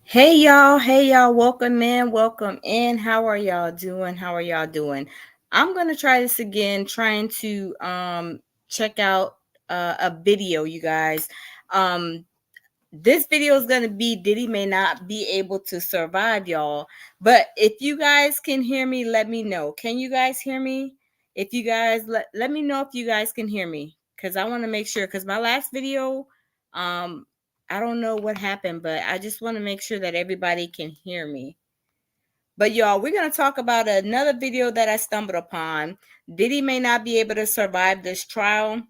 Hey y'all, welcome in. How are y'all doing? I'm gonna try this again, trying to check out a video, you guys. Um this video is gonna be Diddy may not be able to survive, y'all. But if you guys can hear me, let me know. Can you guys hear me? If you guys let me know if you guys can hear me, because I want to make sure, because my last video, um I don't know what happened, but I just want to make sure that everybody can hear me. But y'all, we're going to talk about another video that I stumbled upon. Diddy may not be able to survive this trial.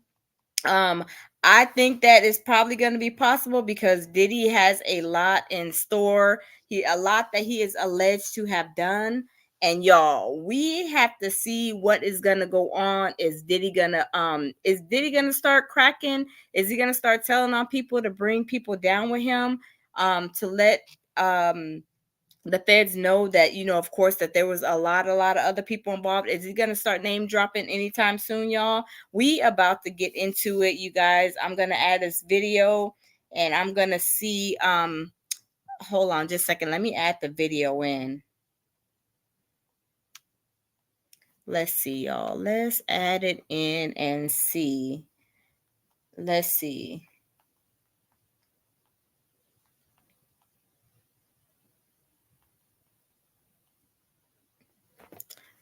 um I think that is probably going to be possible because Diddy has a lot in store. A lot that he is alleged to have done. And y'all, we have to see what is going to go on. Is Diddy going to start cracking? Is he going to start telling on people to bring people down with him, to let the feds know that, of course, that there was a lot of other people involved? Is he going to start name dropping anytime soon, y'all? We about to get into it, you guys. I'm going to add this video and I'm going to see, hold on just a second. Let me add the video in. Let's see, y'all. Let's add it in and see. Let's see.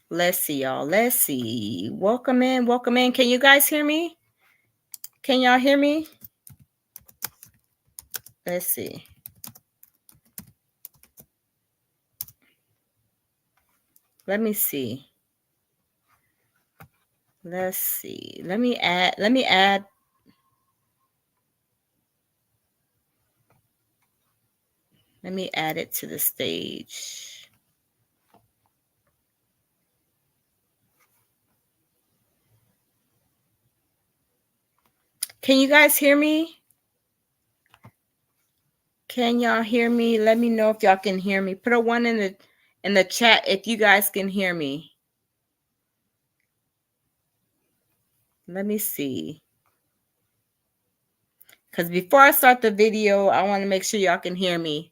Let's see, y'all. Let's see. Welcome in. Welcome in. Can you guys hear me? Can y'all hear me? Let's see. Let me see. Let's see. Let me add it to the stage. Can you guys hear me? Can y'all hear me? Let me know if y'all can hear me. Put a one in the chat if you guys can hear me. Let me see. Because before I start the video, I want to make sure y'all can hear me.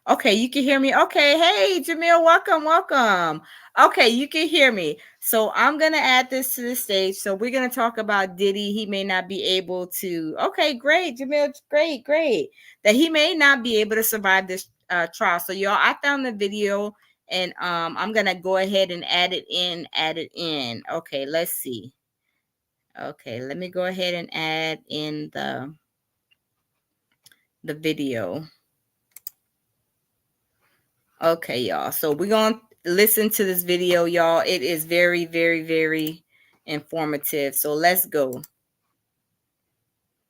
Okay, you can hear me. Okay, hey, Jamil, welcome. Okay, you can hear me. So I'm going to add this to the stage. So we're going to talk about Diddy. He may not be able to. Okay, great, Jamil, great. That he may not be able to survive this trial. So y'all, I found the video and I'm going to go ahead and add it in. Okay, let's see. Okay, let me go ahead and add in the video. Okay, y'all. So we're going to listen to this video, y'all. It is very, very, very informative. So let's go.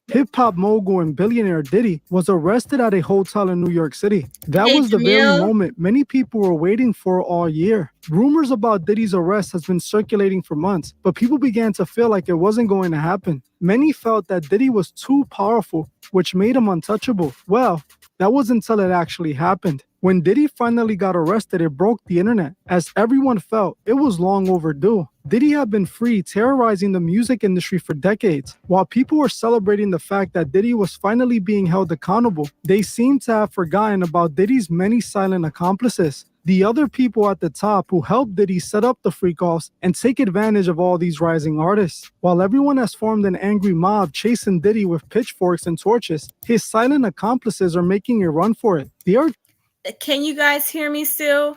Hip-hop mogul and billionaire Diddy was arrested at a hotel in New York City. That was the very moment many people were waiting for all year. Rumors about Diddy's arrest has been circulating for months, but people began to feel like it wasn't going to happen. Many felt that Diddy was too powerful, which made him untouchable. Well, that was until it actually happened. When Diddy finally got arrested, it broke the internet, as everyone felt it was long overdue. Diddy had been free, terrorizing the music industry for decades. While people were celebrating the fact that Diddy was finally being held accountable, they seemed to have forgotten about Diddy's many silent accomplices. The other people at the top who helped Diddy set up the freak-offs and take advantage of all these rising artists. While everyone has formed an angry mob chasing Diddy with pitchforks and torches, his silent accomplices are making a run for it. Can you guys hear me still?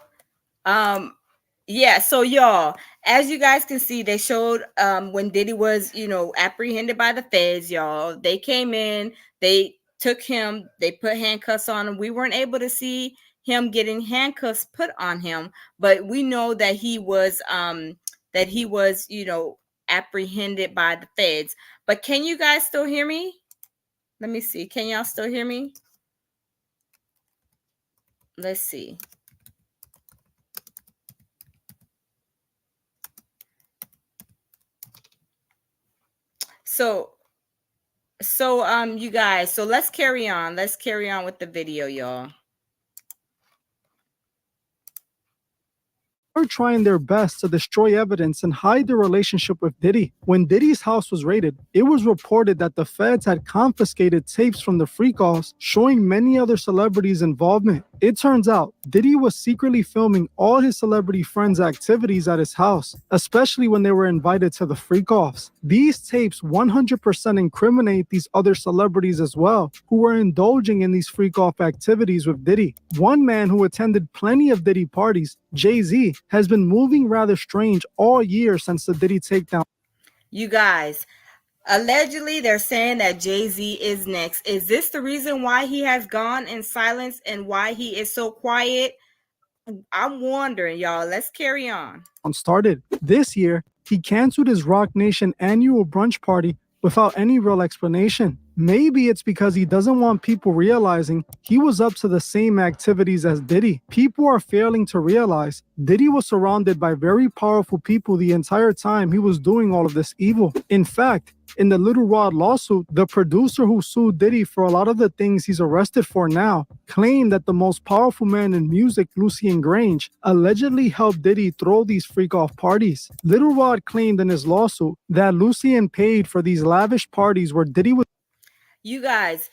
Yeah, so y'all, as you guys can see, they showed when Diddy was, apprehended by the feds, y'all. They came in, they took him, they put handcuffs on him. We weren't able to see him getting handcuffs put on him, but we know that he was apprehended by the feds. But can you guys still hear me? Let me see. Can y'all still hear me? Let's see. So you guys, so let's carry on with the video, y'all. Are trying their best to destroy evidence and hide their relationship with Diddy. When Diddy's house was raided, it was reported that the feds had confiscated tapes from the freak-offs showing many other celebrities' involvement. It turns out Diddy was secretly filming all his celebrity friends' activities at his house, especially when they were invited to the freak-offs. These tapes 100% incriminate these other celebrities as well, who were indulging in these freak-off activities with Diddy. One man who attended plenty of Diddy parties, Jay-Z, has been moving rather strange all year since the Diddy takedown. You guys, allegedly, they're saying that Jay-Z is next. Is this the reason why he has gone in silence and why he is so quiet? I'm wondering, y'all. Let's carry on. Started. This year, he canceled his Rock Nation annual brunch party without any real explanation. Maybe it's because he doesn't want people realizing he was up to the same activities as Diddy. People are failing to realize Diddy was surrounded by very powerful people the entire time he was doing all of this evil. In fact, in the Little Rod lawsuit, the producer who sued Diddy for a lot of the things he's arrested for now claimed that the most powerful man in music, Lucien Grange, allegedly helped Diddy throw these freak-off parties. Little Rod claimed in his lawsuit that Lucien paid for these lavish parties where Diddy was. You guys,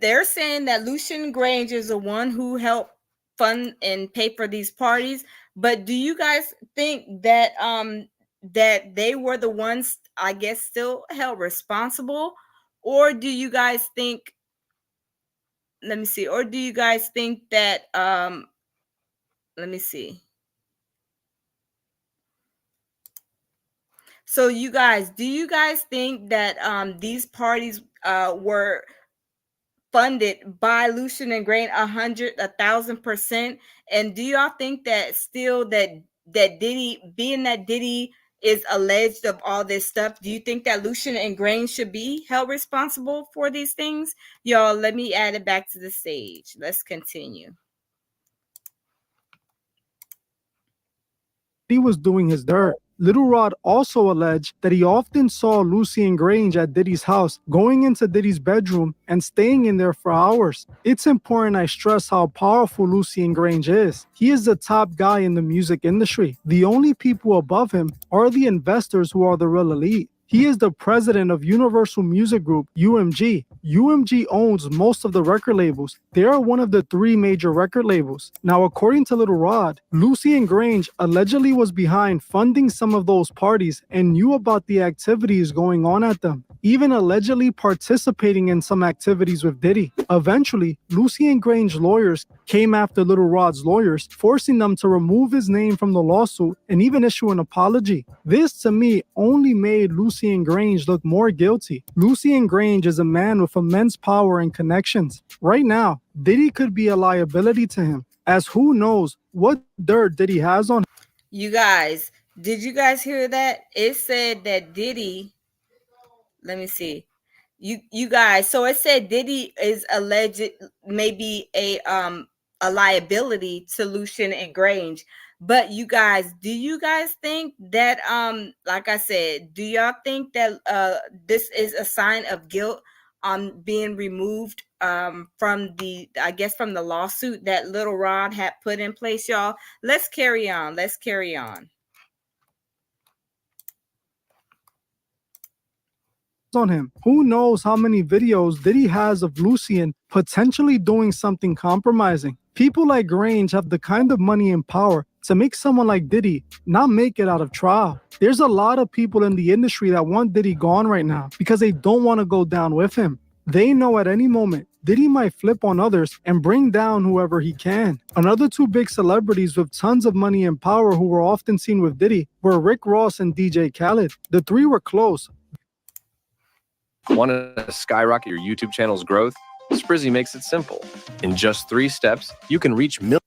they're saying that Lucien Grange is the one who helped fund and pay for these parties. But do you guys think that that they were the ones, I guess, still held responsible? Or do you guys think, let me see, or do you guys think that let me see. So you guys, do you guys think that these parties were funded by Lucian and Grain 1,000%? And do y'all think that still that Diddy, being that Diddy is alleged of all this stuff, do you think that Lucian and Grain should be held responsible for these things? Y'all, let me add it back to the stage. Let's continue. He was doing his dirt. Little Rod also alleged that he often saw Lucien Grange at Diddy's house, going into Diddy's bedroom and staying in there for hours. It's important I stress how powerful Lucien Grange is. He is the top guy in the music industry. The only people above him are the investors who are the real elite. He is the president of Universal Music Group, UMG. UMG owns most of the record labels. They are one of the 3 major record labels. Now, according to Little Rod, Lucien Grange allegedly was behind funding some of those parties and knew about the activities going on at them, even allegedly participating in some activities with Diddy. Eventually, Lucien Grange's lawyers came after Little Rod's lawyers, forcing them to remove his name from the lawsuit and even issue an apology. This, to me, only made Lucien Grange look more guilty. Lucien Grange is a man with immense power and connections. Right now, Diddy could be a liability to him, as who knows what dirt Diddy has on him. You guys, did you guys hear that? It said that Diddy, let me see. You guys, so it said Diddy is alleged maybe a liability to Lucien and Grange. But you guys, do you guys think that like I said, do y'all think that this is a sign of guilt on being removed from the, I guess, from the lawsuit that Little Rod had put in place? Y'all, let's carry on. Let's carry on. On him. Who knows how many videos Diddy has of Lucien potentially doing something compromising. People like Grange have the kind of money and power to make someone like Diddy not make it out of trial. There's a lot of people in the industry that want Diddy gone right now because they don't want to go down with him. They know at any moment Diddy might flip on others and bring down whoever he can. Another 2 big celebrities with tons of money and power who were often seen with Diddy were Rick Ross and DJ Khaled. The 3 were close. Want to skyrocket your YouTube channel's growth? Sprizzy makes it simple. In just 3 steps, you can reach millions.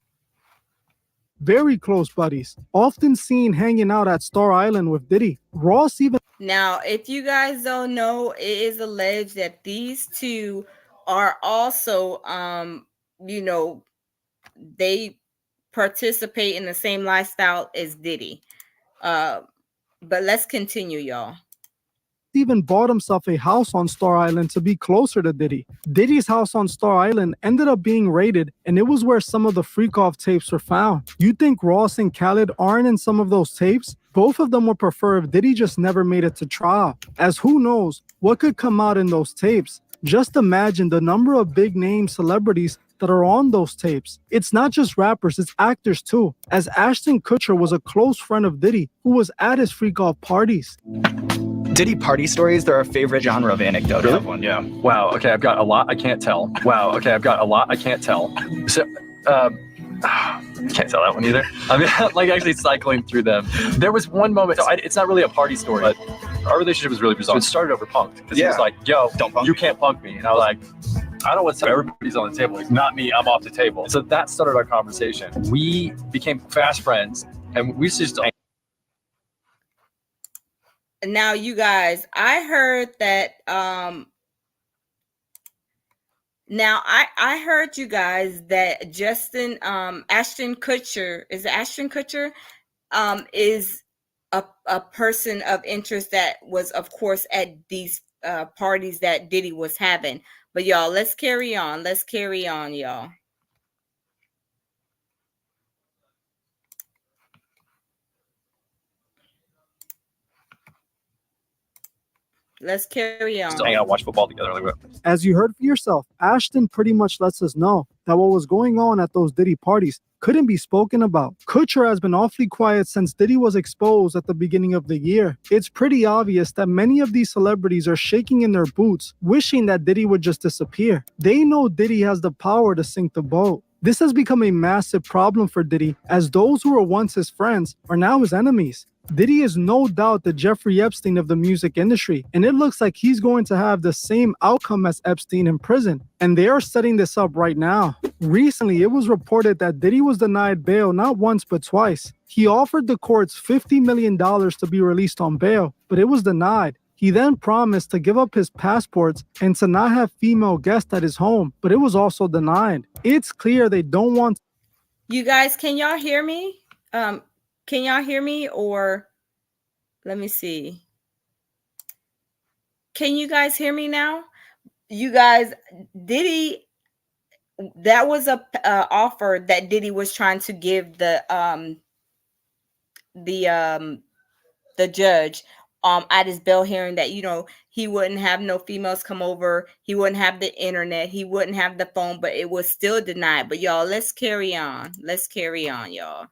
Very close buddies, often seen hanging out at Star Island with Diddy. Ross even. Now, if you guys don't know, it is alleged that these 2 are also, you know, they participate in the same lifestyle as Diddy. But let's continue, y'all. Even bought himself a house on Star Island to be closer to Diddy. Diddy's house on Star Island ended up being raided, and it was where some of the freak-off tapes were found. You think Ross and Khaled aren't in some of those tapes? Both of them would prefer if Diddy just never made it to trial, as who knows what could come out in those tapes. Just imagine the number of big-name celebrities that are on those tapes. It's not just rappers, it's actors too, as Ashton Kutcher was a close friend of Diddy who was at his freak-off parties. Diddy party stories, they're our favorite genre of anecdote. Really? I have one, yeah. Wow, okay, I've got a lot I can't tell. Wow, okay, I've got a lot I can't tell. So, can't tell that one either. I mean, like actually cycling through them. There was one moment, so it's not really a party story, but our relationship was really bizarre. It started over punked, because he was like, yo, Don't punk. you can't punk me. And I was like, I don't know what's up. Everybody's on the table. It's not me, I'm off the table. So that started our conversation. We became fast friends, and we just Now, you guys, I heard that now I heard you guys that Ashton Kutcher, is it Ashton Kutcher, is a person of interest that was, of course, at these parties that Diddy was having. But y'all, let's carry on. Let's carry on, y'all. Let's carry on. still hang out and watch football together. Like, As you heard for yourself, Ashton pretty much lets us know that what was going on at those Diddy parties couldn't be spoken about. Kutcher has been awfully quiet since Diddy was exposed at the beginning of the year. It's pretty obvious that many of these celebrities are shaking in their boots, wishing that Diddy would just disappear. They know Diddy has the power to sink the boat. This has become a massive problem for Diddy, as those who were once his friends are now his enemies. Diddy is no doubt the Jeffrey Epstein of the music industry, and it looks like he's going to have the same outcome as Epstein in prison. And they are setting this up right now. Recently, it was reported that Diddy was denied bail not once but twice. He offered the courts $50 million to be released on bail, but it was denied. He then promised to give up his passports and to not have female guests at his home, but it was also denied. It's clear they don't want... You guys, can y'all hear me? Can y'all hear me? Or let me see. Can you guys hear me now? You guys, Diddy, that was a offer that Diddy was trying to give the judge at his bail hearing, that, you know, he wouldn't have no females come over, he wouldn't have the internet, he wouldn't have the phone, but it was still denied. But y'all, let's carry on. Let's carry on, y'all.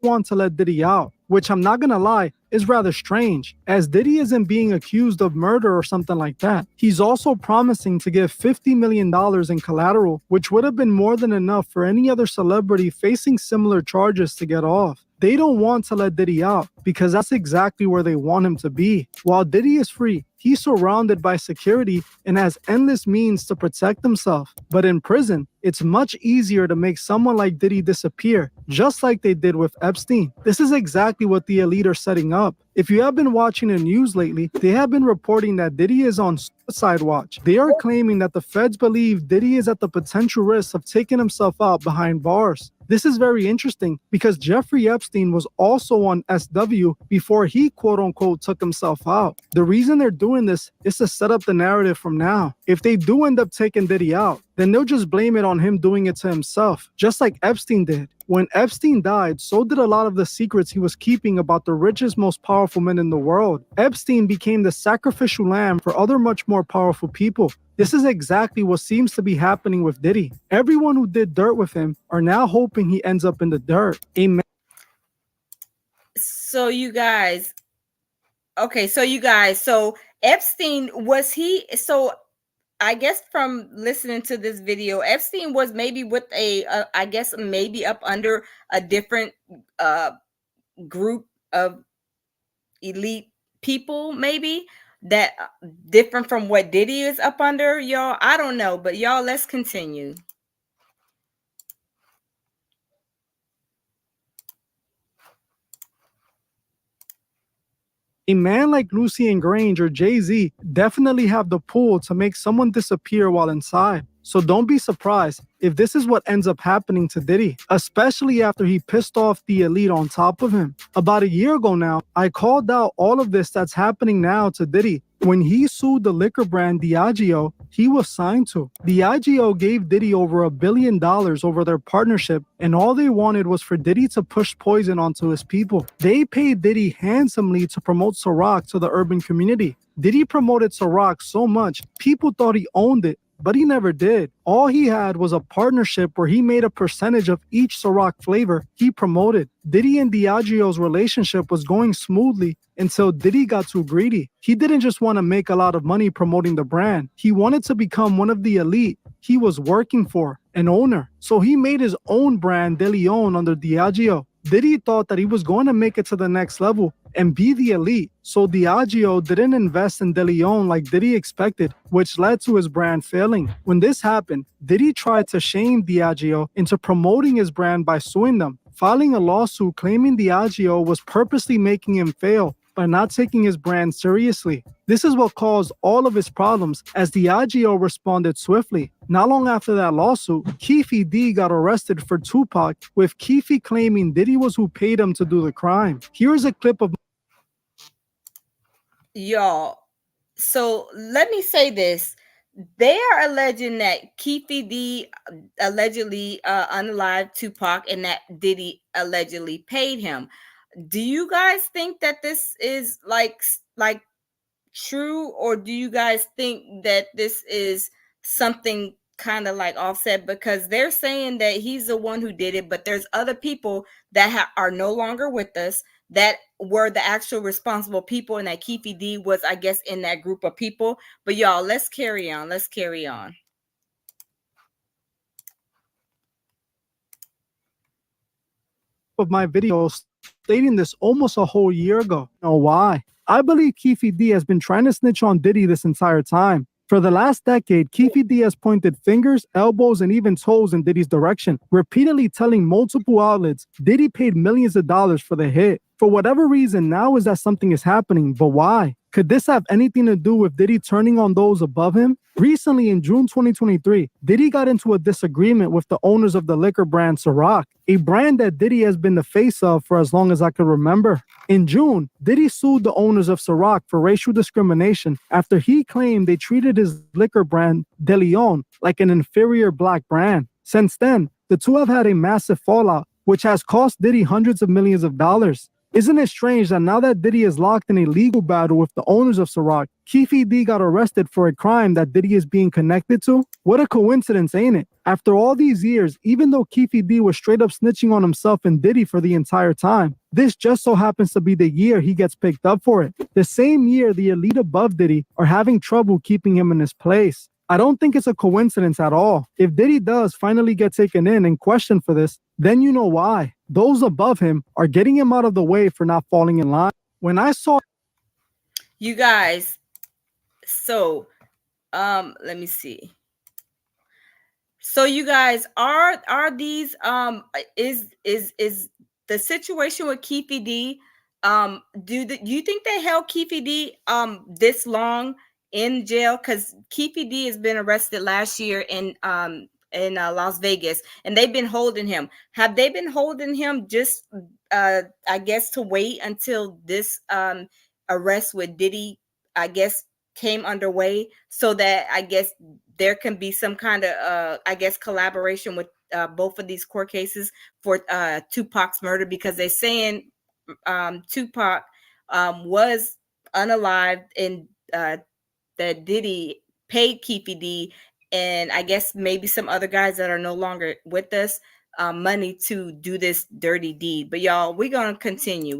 Want to let Diddy out, which I'm not gonna lie is rather strange, as Diddy isn't being accused of murder or something like that. He's also promising to give $50 million in collateral, which would have been more than enough for any other celebrity facing similar charges to get off. They don't want to let Diddy out because that's exactly where they want him to be. While Diddy is free, he's surrounded by security and has endless means to protect himself. But in prison, it's much easier to make someone like Diddy disappear, just like they did with Epstein. This is exactly what the elite are setting up. If you have been watching the news lately, they have been reporting that Diddy is on suicide watch. They are claiming that the feds believe Diddy is at the potential risk of taking himself out behind bars. This is very interesting because Jeffrey Epstein was also on SW before he quote-unquote took himself out. The reason they're doing this is to set up the narrative from now. If they do end up taking Diddy out, then they'll just blame it on him doing it to himself, just like Epstein did. When Epstein died, so did a lot of the secrets he was keeping about the richest, most powerful men in the world. Epstein became the sacrificial lamb for other much more powerful people. This is exactly what seems to be happening with Diddy. Everyone who did dirt with him are now hoping he ends up in the dirt. Amen. So you guys, so Epstein, was he, so I guess from listening to this video, Epstein was maybe with I guess maybe up under a different group of elite people, maybe that different from what Diddy is up under, y'all. I don't know, but y'all, let's continue. A man like Lucian Grange or Jay-Z definitely have the pull to make someone disappear while inside. So don't be surprised if this is what ends up happening to Diddy, especially after he pissed off the elite on top of him. About a year ago now, I called out all of this that's happening now to Diddy When he sued the liquor brand Diageo, he was signed to. Diageo gave Diddy over $1 billion over their partnership, and all they wanted was for Diddy to push poison onto his people. They paid Diddy handsomely to promote Ciroc to the urban community. Diddy promoted Ciroc so much, people thought he owned it, but he never did. All he had was a partnership where he made a percentage of each Ciroc flavor he promoted. Diddy and Diageo's relationship was going smoothly until Diddy got too greedy. He didn't just want to make a lot of money promoting the brand. He wanted to become one of the elite he was working for, an owner. So he made his own brand, De Leon, under Diageo. Diddy thought that he was going to make it to the next level and be the elite, so Diageo didn't invest in De Leon like Diddy expected, which led to his brand failing. When this happened, Diddy tried to shame Diageo into promoting his brand by suing them, filing a lawsuit claiming Diageo was purposely making him fail by not taking his brand seriously. This is what caused all of his problems, as Diageo responded swiftly. Not long after that lawsuit, Keefe D got arrested for Tupac, with Keefe claiming Diddy was who paid him to do the crime. Here's a clip of y'all. So let me say this. They are alleging that Keefe D allegedly unalived Tupac and that Diddy allegedly paid him. Do you guys think that this is like true, or do you guys think that this is something kind of like offset? Because they're saying that he's the one who did it, but there's other people that are no longer with us that were the actual responsible people, and that Keefe D was, I guess, in that group of people. But y'all, let's carry on. Let's carry on. of my video stating this almost a whole year ago. Know why? I believe Keefe D has been trying to snitch on Diddy this entire time. For the last decade, Keefe D has pointed fingers, elbows, and even toes in Diddy's direction, repeatedly telling multiple outlets Diddy paid millions of dollars for the hit. For whatever reason, now is that something is happening, but why? Could this have anything to do with Diddy turning on those above him? Recently, in June 2023, Diddy got into a disagreement with the owners of the liquor brand Ciroc, a brand that Diddy has been the face of for as long as I can remember. In June, Diddy sued the owners of Ciroc for racial discrimination after he claimed they treated his liquor brand, De Leon, like an inferior black brand. Since then, the two have had a massive fallout, which has cost Diddy hundreds of millions of dollars. Isn't it strange that now that Diddy is locked in a legal battle with the owners of Ciroc, Keefe D got arrested for a crime that Diddy is being connected to? What a coincidence, ain't it? After all these years, even though Keefe D was straight up snitching on himself and Diddy for the entire time, this just so happens to be the year he gets picked up for it. The same year the elite above Diddy are having trouble keeping him in his place. I don't think it's a coincidence at all. If Diddy does finally get taken in and questioned for this, then you know why. Those above him are getting him out of the way for not falling in line. When I saw you guys, so let me see. So you guys, are these is the situation with Keefe D, do you think they held Keefe D this long in jail? Because Keefe D has been arrested last year in Las Vegas, and they've been holding him. Have they been holding him just I guess to wait until this arrest with Diddy, I guess, came underway, so that I guess there can be some kind of I guess collaboration with both of these court cases for Tupac's murder? Because they're saying Tupac was unalived, and that Diddy paid Keefe D, and I guess maybe some other guys that are no longer with us, money to do this dirty deed. But y'all, we're going to continue.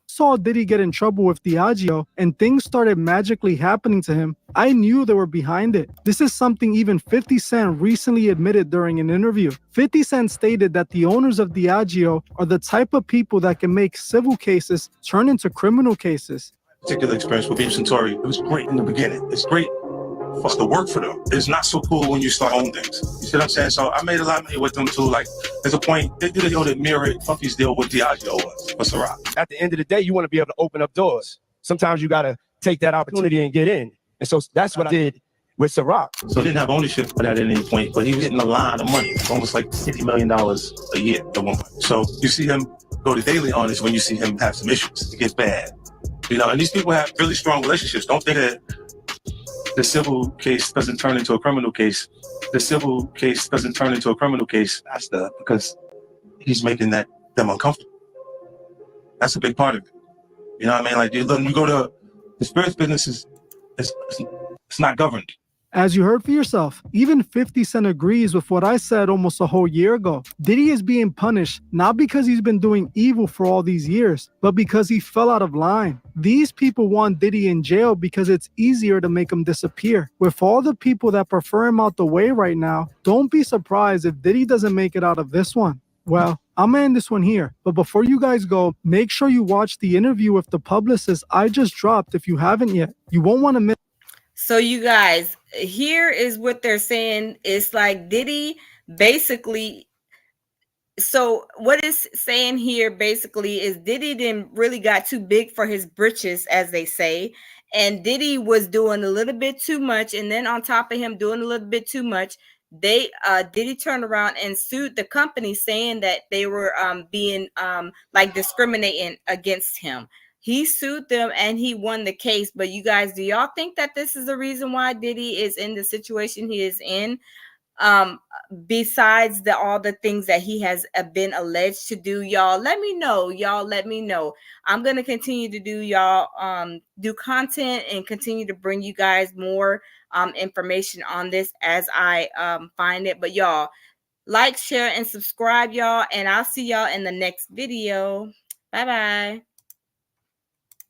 Saw Diddy get in trouble with Diageo and things started magically happening to him, I knew they were behind it. This is something even 50 Cent recently admitted during an interview. 50 Cent stated that the owners of Diageo are the type of people that can make civil cases turn into criminal cases. Particular experience with Beef Centauri, it was great in the beginning. It's great for us to work for them. It's not so cool when you start owning things. You see what I'm saying? So I made a lot of money with them too. Like, there's a point, they did a deal that mirrored Puffy's deal with Diageo was for Ciroc. At the end of the day, you want to be able to open up doors. Sometimes you got to take that opportunity and get in. And so that's what I did with Ciroc. So he didn't have ownership of that at any point, but he was getting a lot of money, almost like $50 million a year at one point. So you see him go to daily honest when you see him have some issues. It gets bad. You know, and these people have really strong relationships. Don't think that the civil case doesn't turn into a criminal case. The civil case doesn't turn into a criminal case faster because he's making them uncomfortable. That's a big part of it. You know what I mean? Like you go to the spirits business it's not governed. As you heard for yourself, even 50 Cent agrees with what I said almost a whole year ago. Diddy is being punished not because he's been doing evil for all these years, but because he fell out of line. These people want Diddy in jail because it's easier to make him disappear. With all the people that prefer him out the way right now, don't be surprised if Diddy doesn't make it out of this one. Well, I'm gonna end this one here, but before you guys go, make sure you watch the interview with the publicist I just dropped if you haven't yet. You won't want to miss. So you guys, here is what they're saying. It's like Diddy basically, so what it's saying here basically is Diddy didn't really got too big for his britches, as they say. And Diddy was doing a little bit too much. And then on top of him doing a little bit too much, Diddy turned around and sued the company, saying that they were being like discriminating against him. He sued them and he won the case. But you guys, do y'all think that this is the reason why Diddy is in the situation he is in? Besides all the things that he has been alleged to do, y'all let me know. I'm going to continue to do content and continue to bring you guys more information on this as I find it. But y'all like, share, and subscribe, y'all, and I'll see y'all in the next video. Bye bye.